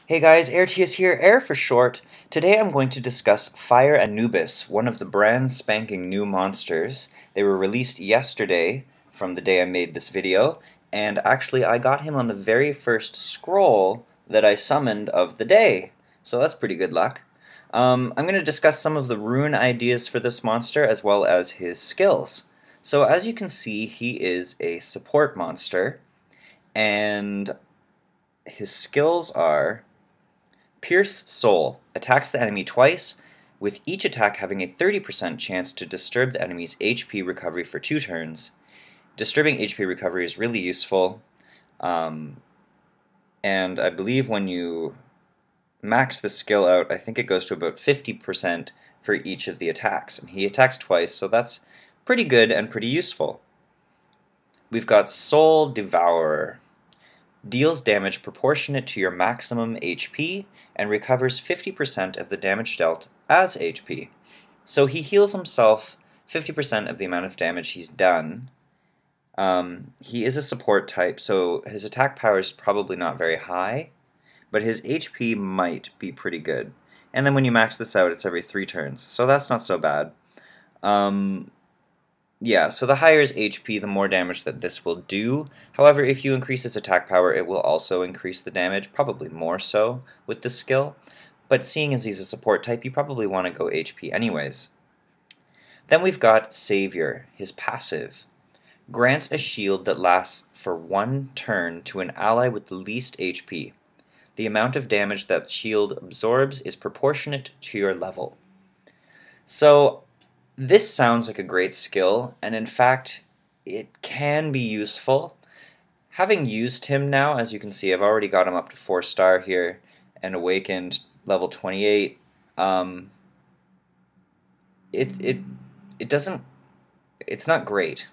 Hey guys, Airtius here, Air for short. Today I'm going to discuss Fire Anubis, one of the brand spanking new monsters. They were released yesterday from the day I made this video, and actually I got him on the very first scroll that I summoned of the day. So that's pretty good luck. I'm going to discuss some of the rune ideas for this monster as well as his skills. So as you can see, he is a support monster, and his skills are Pierce Soul. Attacks the enemy twice, with each attack having a 30% chance to disturb the enemy's HP recovery for 2 turns. Disturbing HP recovery is really useful, and I believe when you max the skill out, I think it goes to about 50% for each of the attacks. And he attacks twice, so that's pretty good and pretty useful. We've got Soul Devourer. Deals damage proportionate to your maximum HP and recovers 50% of the damage dealt as HP. So he heals himself 50% of the amount of damage he's done. He is a support type, so his attack power is probably not very high, but his HP might be pretty good. And then when you max this out, it's every 3 turns, so that's not so bad. Yeah, so the higher his HP, the more damage that this will do. However, if you increase its attack power, it will also increase the damage, probably more so with this skill. But seeing as he's a support type, you probably want to go HP anyways. Then we've got Savior, his passive. Grants a shield that lasts for 1 turn to an ally with the least HP. The amount of damage that shield absorbs is proportionate to your level. So this sounds like a great skill, and in fact, it can be useful. Having used him now, as you can see, I've already got him up to 4-star here, and awakened level 28. It doesn't. It's not great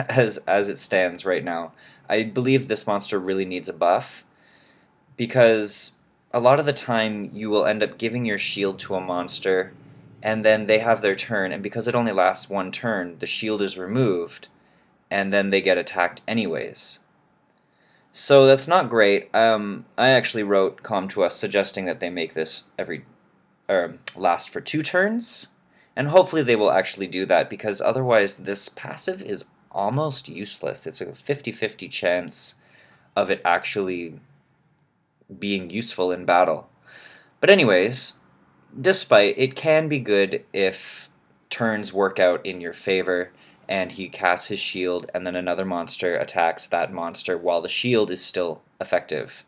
as it stands right now. I believe this monster really needs a buff, because a lot of the time you will end up giving your shield to a monster, and then they have their turn, and because it only lasts 1 turn, the shield is removed, and then they get attacked anyways. So that's not great. I actually wrote Com to us suggesting that they make this last for 2 turns, and hopefully they will actually do that, because otherwise this passive is almost useless. It's a 50-50 chance of it actually being useful in battle. But anyways, despite, it can be good if turns work out in your favor and he casts his shield and then another monster attacks that monster while the shield is still effective.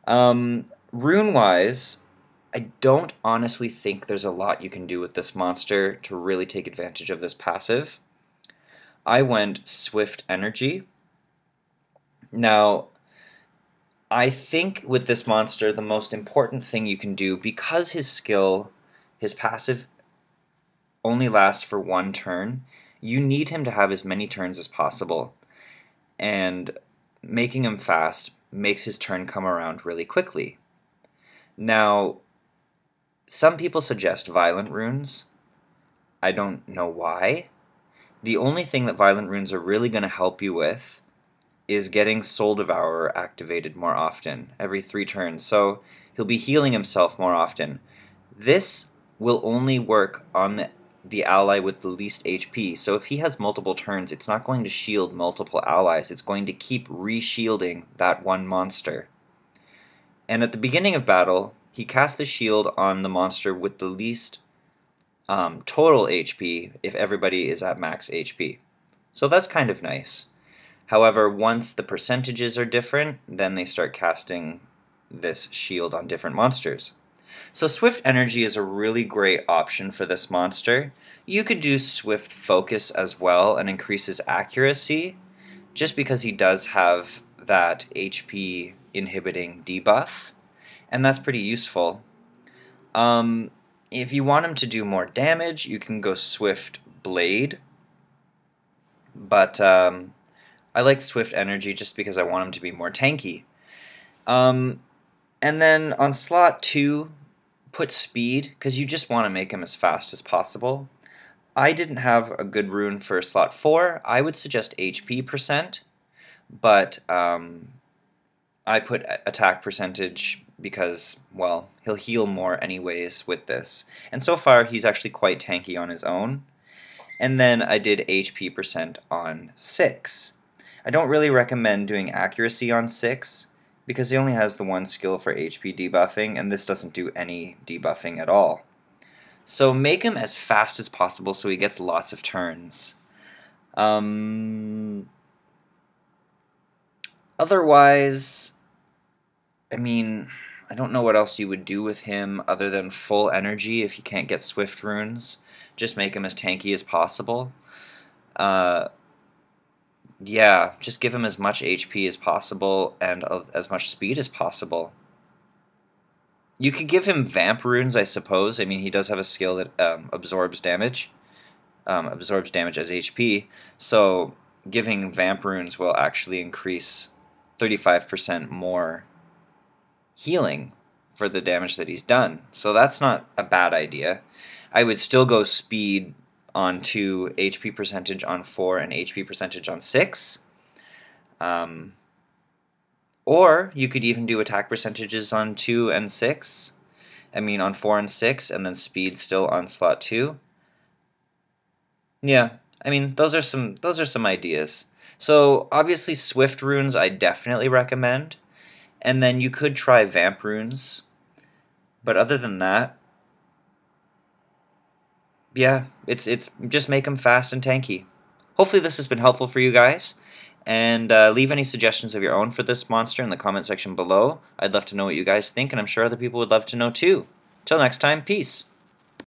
Rune-wise, I don't honestly think there's a lot you can do with this monster to really take advantage of this passive. I went Swift Energy. Now, I think with this monster, the most important thing you can do, because his passive, only lasts for 1 turn, you need him to have as many turns as possible. And making him fast makes his turn come around really quickly. Now, some people suggest Violent Runes. I don't know why. The only thing that Violent Runes are really going to help you with is getting Soul Devourer activated more often, every 3 turns, so he'll be healing himself more often. This will only work on the ally with the least HP, so if he has multiple turns, it's not going to shield multiple allies, it's going to keep re-shielding that one monster. And at the beginning of battle, he casts the shield on the monster with the least total HP if everybody is at max HP. So that's kind of nice. However, once the percentages are different, then they start casting this shield on different monsters. So Swift Energy is a really great option for this monster. You could do Swift Focus as well and increase his accuracy, just because he does have that HP inhibiting debuff, and that's pretty useful. If you want him to do more damage, you can go Swift Blade, but I like Swift Energy just because I want him to be more tanky. And then on slot 2, put Speed, because you just want to make him as fast as possible. I didn't have a good rune for slot 4. I would suggest HP %, but I put attack percentage because, well, he'll heal more anyways with this. And so far, he's actually quite tanky on his own. And then I did HP percent on 6. I don't really recommend doing accuracy on 6 because he only has the one skill for HP debuffing, and this doesn't do any debuffing at all. So make him as fast as possible so he gets lots of turns. Otherwise, I mean, I don't know what else you would do with him other than full energy if you can't get swift runes. Just make him as tanky as possible. Yeah, just give him as much HP as possible and as much speed as possible. You could give him vamp runes, I suppose. I mean, he does have a skill that absorbs damage. Absorbs damage as HP. So giving vamp runes will actually increase 35% more healing for the damage that he's done. So that's not a bad idea. I would still go speed on 2, HP percentage on 4, and HP percentage on 6. Or you could even do attack percentages on 2 and 6. I mean on 4 and 6, and then speed still on slot 2. Yeah, I mean those are some ideas. So obviously swift runes I definitely recommend. And then you could try vamp runes. But other than that, yeah, it's just make them fast and tanky. Hopefully this has been helpful for you guys. And leave any suggestions of your own for this monster in the comment section below. I'd love to know what you guys think, and I'm sure other people would love to know too. Till next time, peace.